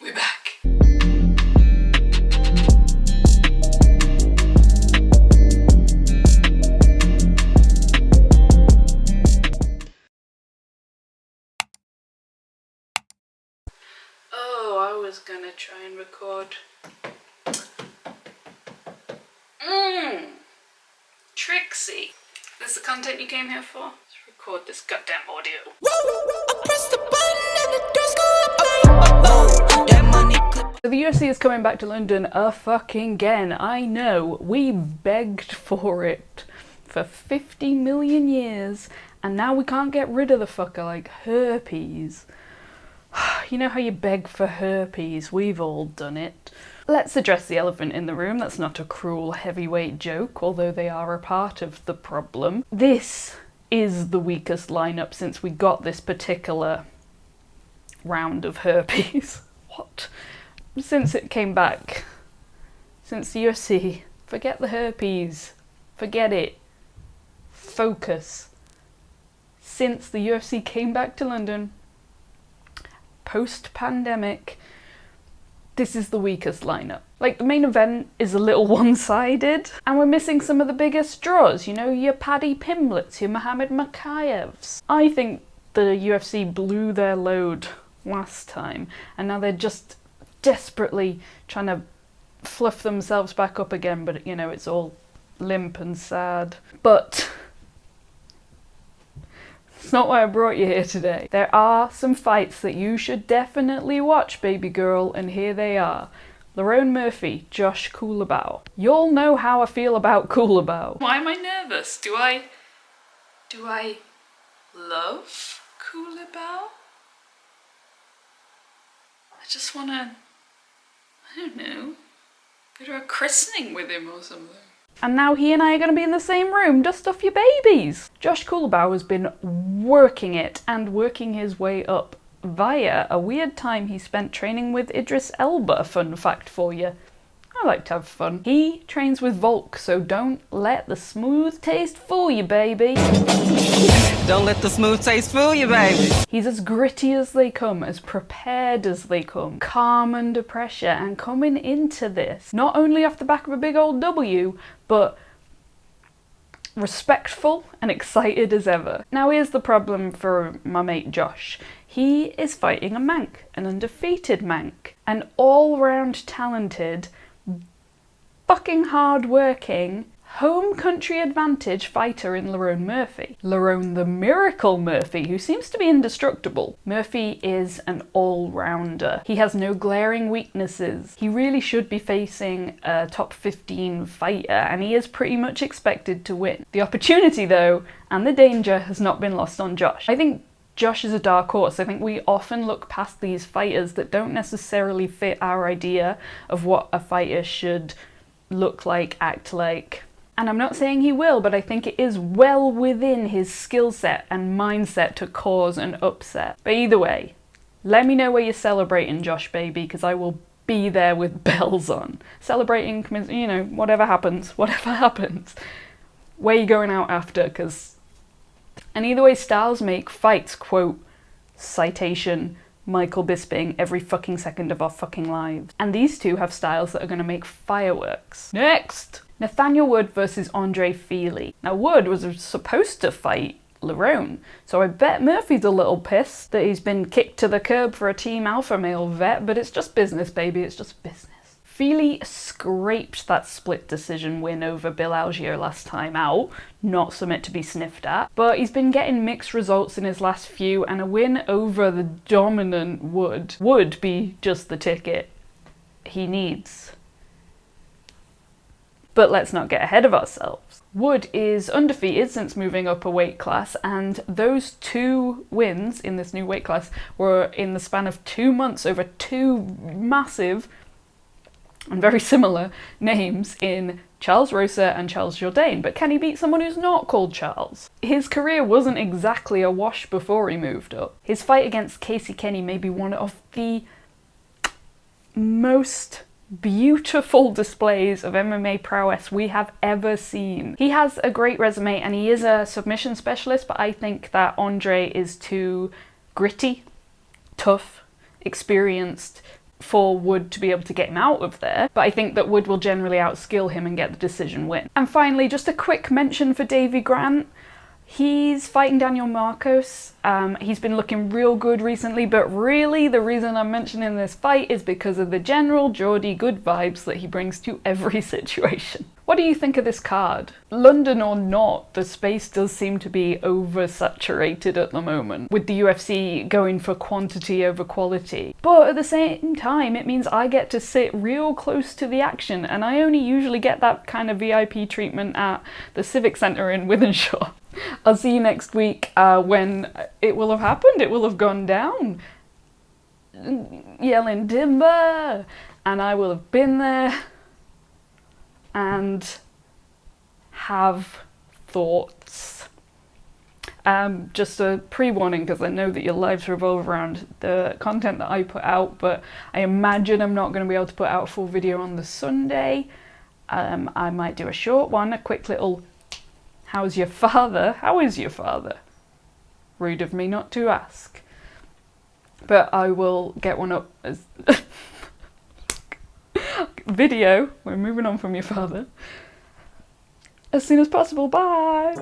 We're back. Oh, I was gonna try and record. Trixie. This is the content you came here for? Let's record this goddamn audio. So the UFC is coming back to London again. I know, we begged for it for 50 million years, and now we can't get rid of the fucker like herpes. You know how you beg for herpes? We've all done it. Let's address the elephant in the room. That's not a cruel heavyweight joke, although they are a part of the problem. This is the weakest lineup since we got this particular round of herpes. What? Since it came back. Since the UFC. Forget the herpes. Forget it. Focus. Since the UFC came back to London, post-pandemic, this is the weakest lineup. Like, the main event is a little one-sided, and we're missing some of the biggest draws, you know, your Paddy Pimblets, your Mokaevs. I think the UFC blew their load last time, and now they're just desperately trying to fluff themselves back up again, but, you know, it's all limp and sad. But it's not why I brought you here today. There are some fights that you should definitely watch, baby girl, and here they are. Lerone Murphy, Josh Culibao. You'll know how I feel about Culibao. Why am I nervous? Do I love Culibao? I just wanna, I don't know, go to a christening with him or something. And now he and I are going to be in the same room. Dust off your babies. Josh Culibao has been working it and working his way up via a weird time he spent training with Idris Elba. Fun fact for you. I like to have fun. He trains with Volk, so don't let the smooth taste fool you, baby. Don't let the smooth taste fool you, baby. He's as gritty as they come, as prepared as they come, calm under pressure, and coming into this, not only off the back of a big old W, but respectful and excited as ever. Now here's the problem for my mate Josh. He is fighting a Manc, an undefeated Manc, an all-round talented, fucking hard-working, home country advantage fighter in Lerone Murphy. Lerone the Miracle Murphy, who seems to be indestructible. Murphy is an all-rounder. He has no glaring weaknesses. He really should be facing a top 15 fighter, and he is pretty much expected to win. The opportunity, though, and the danger has not been lost on Josh. I think Josh is a dark horse. I think we often look past these fighters that don't necessarily fit our idea of what a fighter should look like, act like. And I'm not saying he will, but I think it is well within his skill set and mindset to cause an upset. But either way, let me know where you're celebrating, Josh baby, because I will be there with bells on. Celebrating, you know, whatever happens. Where you going out after, because... And either way, styles make fights, quote, citation, Michael Bisping, every fucking second of our fucking lives. And these two have styles that are going to make fireworks. Next! Nathaniel Wood versus Andre Feely. Now Wood was supposed to fight Lerone, so I bet Murphy's a little pissed that he's been kicked to the curb for a Team Alpha Male vet, but it's just business, baby, it's just business. Feely scraped that split decision win over Bill Algier last time out, not something to be sniffed at, but he's been getting mixed results in his last few, and a win over the dominant Wood would be just the ticket he needs. But let's not get ahead of ourselves. Wood is undefeated since moving up a weight class, and those two wins in this new weight class were in the span of 2 months over two massive and very similar names in Charles Rosa and Charles Jourdain. But can he beat someone who's not called Charles? His career wasn't exactly a wash before he moved up. His fight against Casey Kenny may be one of the most beautiful displays of MMA prowess we have ever seen. He has a great resume and he is a submission specialist, but I think that Andre is too gritty, tough, experienced for Wood to be able to get him out of there, but I think that Wood will generally outskill him and get the decision win. And finally, just a quick mention for Davy Grant. He's fighting Daniel Marcos. He's been looking real good recently, but really the reason I'm mentioning this fight is because of the general Geordie good vibes that he brings to every situation. What do you think of this card? London or not, the space does seem to be oversaturated at the moment, with the UFC going for quantity over quality. But at the same time, it means I get to sit real close to the action, and I only usually get that kind of VIP treatment at the Civic Centre in Wythenshawe. I'll see you next week when it will have happened, it will have gone down. Yelling timber! And I will have been there and have thoughts. Just a pre-warning, because I know that your lives revolve around the content that I put out, but I imagine I'm not going to be able to put out a full video on the Sunday. I might do a short one, a quick little how's your father? How is your father? Rude of me not to ask. But I will get one up as video. We're moving on from your father as soon as possible. Bye!